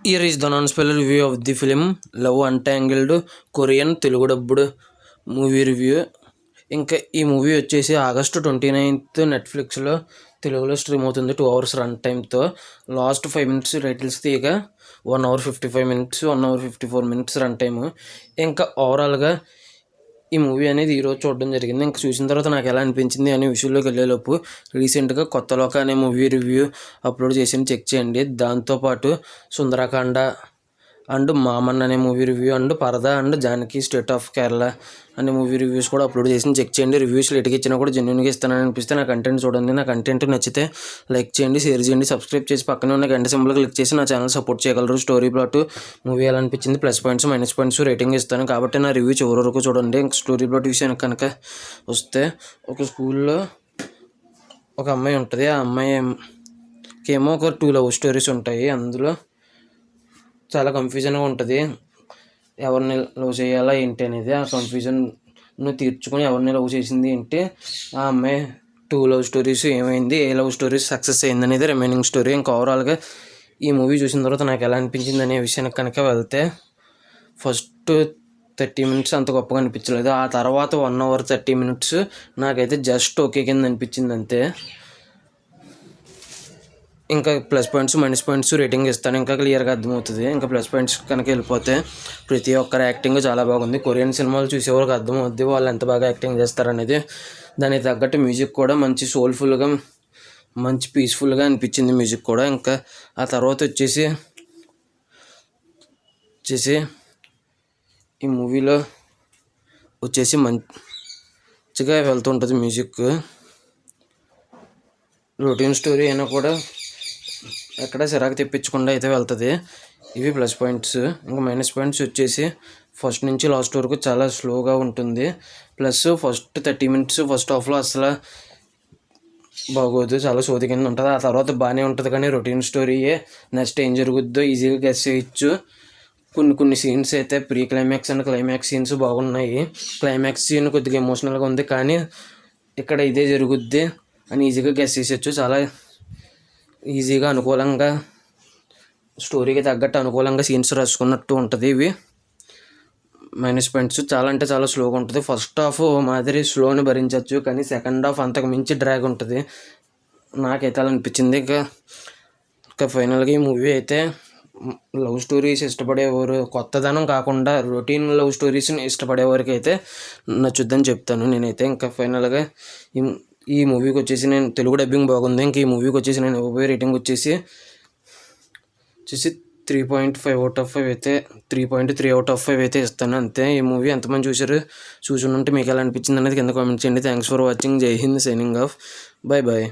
Here is the non-spoiler review of the film Love Untangled Korean Telugu dubbed movie review. ఇంకా ఈ movie వచ్చేసి August 29 నెట్ఫ్లిక్స్లో తెలుగులో stream అవుతుంది. 2 hours రన్ టైమ్తో. లాస్ట్ 5 minutes టైటిల్స్ తీయగా 1 hour 55 minutes 1 hour 54 minutes run time. ఇంకా ఓవరాల్గా ఈ మూవీ అనేది ఈరోజు చూడడం జరిగింది. ఇంకా చూసిన తర్వాత నాకు ఎలా అనిపించింది అనే విషయంలోకి వెళ్ళేలోపు రీసెంట్గా కొత్త లోక అనే మూవీ రివ్యూ అప్లోడ్ చేసి చెక్ చేయండి. దాంతోపాటు సుందరకాండ అండ్ మామన్ అనే మూవీ రివ్యూ అండ్ పరదా and Janaki state of Kerala అనే మూవీ రివ్యూస్ కూడా అప్లోడ్ చేసి చెక్ చేయండి. రివ్యూస్ లేట్గా ఇచ్చినా కూడా జెన్యున్గా ఇస్తానని అనిపిస్తే నా కంటెంట్ చూడండి. నా కంటెంట్ నచ్చితే లైక్ చేయండి, షేర్ చేయండి, సబ్స్క్రైబ్ చేసి పక్కనే ఉన్న గంట సింబల్ క్లిక్ చేసి నా ఛానల్ సపోర్ట్ చేయగలరు. స్టోరీ ప్లాట్ మూవీ ఎలా అనిపించింది, plus points minus points rating ఇస్తాను కాబట్టి నా రివ్యూ చివరి వరకు చూడండి. స్టోరీ ప్లాట్ విషయానికి కనుక వస్తే, ఒక స్కూల్లో ఒక అమ్మాయి ఉంటుంది. ఆ అమ్మాయికేమో ఒక 2 లవ్ స్టోరీస్ ఉంటాయి. అందులో చాలా కన్ఫ్యూజన్గా ఉంటుంది. ఎవరిని లవ్ చేయాలా ఏంటి అనేది. ఆ కన్ఫ్యూజన్ను తీర్చుకొని ఎవరిని లవ్ చేసింది ఏంటి, ఆ అమ్మాయి 2 లవ్ స్టోరీస్ ఏమైంది, ఏ లవ్ స్టోరీస్ సక్సెస్ అయింది అనేది రిమైనింగ్ స్టోరీ. ఇంకా ఓవరాల్గా ఈ మూవీ చూసిన తర్వాత నాకు ఎలా అనిపించింది అనే విషయానికి కనుక వెళ్తే, ఫస్ట్ 30 minutes అంత గొప్పగా అనిపించలేదు. ఆ తర్వాత 1 hour 30 minutes నాకైతే జస్ట్ ఓకే కింద అనిపించింది అంతే. ఇంకా plus points minus points rating ఇస్తాను, ఇంకా క్లియర్గా అర్థమవుతుంది. ఇంకా ప్లస్ పాయింట్స్ కనుక వెళ్ళిపోతే, ప్రతి ఒక్కరి యాక్టింగ్ చాలా బాగుంది. కొరియన్ సినిమాలు చూసేవాళ్ళకి అర్థమవుద్ది వాళ్ళు ఎంత బాగా యాక్టింగ్ చేస్తారనేది. దానికి తగ్గట్టు మ్యూజిక్ కూడా మంచి సోల్ఫుల్గా, మంచి పీస్ఫుల్గా అనిపించింది మ్యూజిక్ కూడా. ఇంకా ఆ తర్వాత వచ్చేసి ఈ మూవీలో వచ్చేసి మంచిగా వెళ్తుంటుంది మ్యూజిక్. రొటీన్ స్టోరీ అయినా కూడా ఎక్కడ చిరాకు తెప్పించకుండా అయితే వెళ్తుంది. ఇవి ప్లస్ పాయింట్స్. ఇంకా మైనస్ పాయింట్స్ వచ్చేసి, ఫస్ట్ నుంచి లాస్ట్ వరకు చాలా స్లోగా ఉంటుంది. ప్లస్ ఫస్ట్ 30 minutes ఫస్ట్ హాఫ్లో అసలు బాగోదు, చాలా సోది కింద ఉంటుంది. ఆ తర్వాత బాగానే ఉంటుంది, కానీ రొటీన్ స్టోరీయే. నెక్స్ట్ ఏం జరుగుద్దో ఈజీగా గెస్ చేయొచ్చు. కొన్ని సీన్స్ అయితే pre climax and climax scenes బాగున్నాయి. క్లైమాక్స్ సీన్ కొద్దిగా ఎమోషనల్గా ఉంది, కానీ ఇక్కడ ఇదే జరుగుద్ది అని ఈజీగా గెస్ చేసేయచ్చు. చాలా ఈజీగా అనుకూలంగా స్టోరీకి తగ్గట్టు అనుకూలంగా సీన్స్ రాసుకున్నట్టు ఉంటుంది. ఇవి మైనస్ పాయింట్స్. చాలా అంటే చాలా స్లోగా ఉంటుంది. ఫస్ట్ హాఫ్ మాదిరి స్లోని భరించవచ్చు, కానీ సెకండ్ హాఫ్ అంతకు మించి డ్రాగ్ ఉంటుంది. నాకైతే అలా అనిపించింది. ఇంకా ఫైనల్గా ఈ మూవీ అయితే లవ్ స్టోరీస్ ఇష్టపడేవారు, కొత్తదనం కాకుండా రొటీన్ లవ్ స్టోరీస్ని ఇష్టపడేవారికి అయితే నచ్చుద్దని చెప్తాను నేనైతే. ఇంకా ఫైనల్గా ఈ మూవీకి వచ్చేసి నేను తెలుగు డబ్బింగ్ బాగుంది. ఇంక ఈ మూవీకి వచ్చేసి నేను ఇవ్వబోయే రేటింగ్ వచ్చేసి 3.5 out of 5 అయితే 3.3 out of 5 అయితే ఇస్తాను అంతే. ఈ మూవీ ఎంతమంది చూసి ఉంటే మీకు ఎలా అనిపించింది అనేది కింద కామెంట్ చేయండి. Thanks for watching. Jai Hind. Signing off. Bye bye.